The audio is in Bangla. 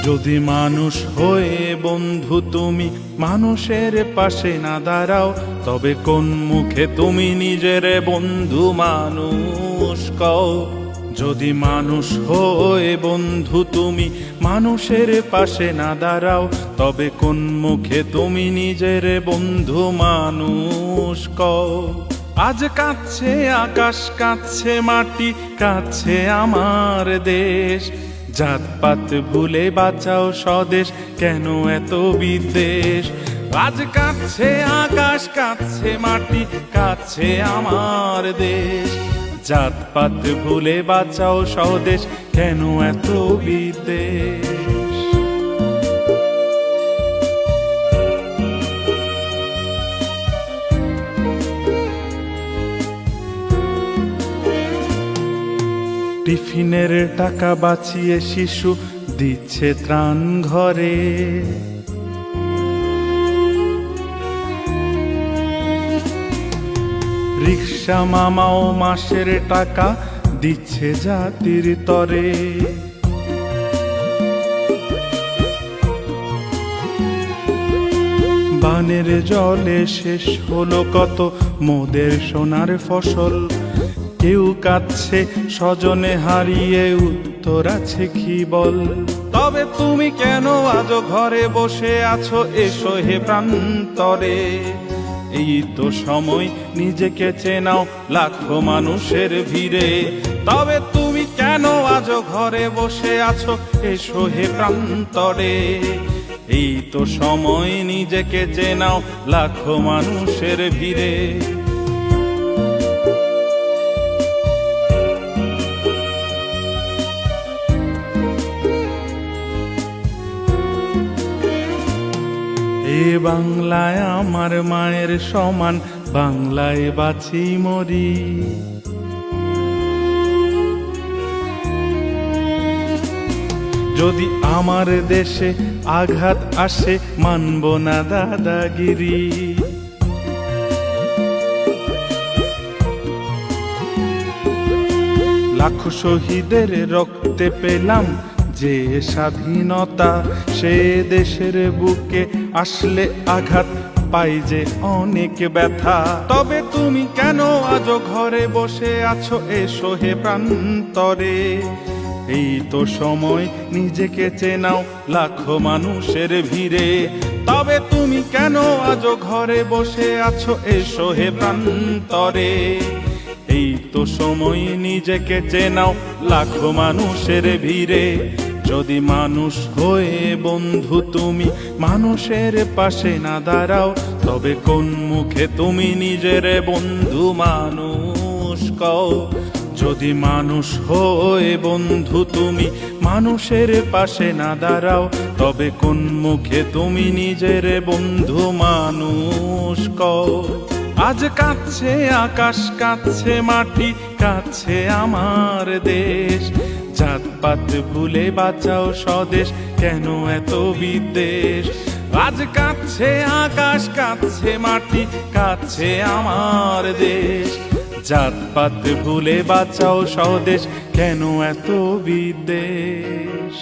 যদি মানুষ হয়ে বন্ধু তুমি মানুষের পাশে না দাঁড়াও, তবে কোন মুখে তুমি নিজের বন্ধু মানুষ কও? যদি মানুষ হয়ে বন্ধু তুমি মানুষের পাশে না দাঁড়াও, তবে কোন মুখে তুমি নিজের বন্ধু মানুষ কও? আজ কাঁদছে আকাশ, কাঁদছে মাটি, কাঁদছে আমার দেশ। জাতপাত ভুলে বাঁচাও স্বদেশ, কেন এত বিদ্বেষ? আজ কাঁদছে আকাশ, কাঁদছে মাটি, কাঁদছে আমার দেশ। জাতপাত ভুলে বাঁচাও স্বদেশ, কেন এত বিদ্বেষ? টিফিনের টাকা বাঁচিয়ে শিশু দিচ্ছে ত্রাণ ঘরে। রিক্সা মামাও মাসের টাকা দিচ্ছে জাতির তরে। বানের জলে শেষ হলো কত মোদের সোনার ফসল। কেউ কাঁদছে স্বজনে হারিয়ে, উত্তর আছে কি বল? তবে তুমি কেন আজও ঘরে বসে আছো? এসো হে প্রান্তরে, এই তো সময় নিজেকে চেনাও লাখো মানুষের ভিড়ে। তবে তুমি কেন আজও ঘরে বসে আছো? এসো হে প্রান্তরে, এই তো সময় নিজেকে চেনাও লাখো মানুষের ভিড়ে। এ বাংলায় আমার মায়ের সমান, বাংলায় বাঁচি মরি। যদি আমার দেশে আঘাত আসে, মানব না দাদাগিরি। লাখো শহীদের রক্তে পেলাম যে স্বাধীনতা। সে দেশের বুকে আসলে আঘাত পাই যে অনেক ব্যথা। তবে তুমি কেন আজও ঘরে বসে আছো? এসো হে প্রান্তরে, এই তো সময় নিজেকে চেনাও লাখো মানুষের ভিড়ে। তবে তুমি কেন আজও ঘরে বসে আছো? এসো হে প্রান্তরে, এই তো সময় নিজেকে চেনাও লাখো মানুষের ভিড়ে। যদি মানুষ হয়ে বন্ধু তুমি মানুষের পাশে না দাঁড়াও, তবে কোন মুখে তুমি নিজের বন্ধু মানুষ কও? যদি মানুষ হয়ে বন্ধু তুমি মানুষের পাশে না দাঁড়াও, তবে কোন মুখে তুমি নিজের বন্ধু মানুষ কও? আজ কাঁদছে আকাশ, কাঁদছে মাটি, কাঁদছে আমার দেশ। জাতপাত ভুলে বাঁচাও স্বদেশ, কেন এত বিদ্বেষ? আজ কাঁদছে আকাশ, কাঁদছে মাটি, কাঁদছে আমার দেশ। জাতপাত ভুলে বাঁচাও স্বদেশ, কেন এত বিদ্বেষ?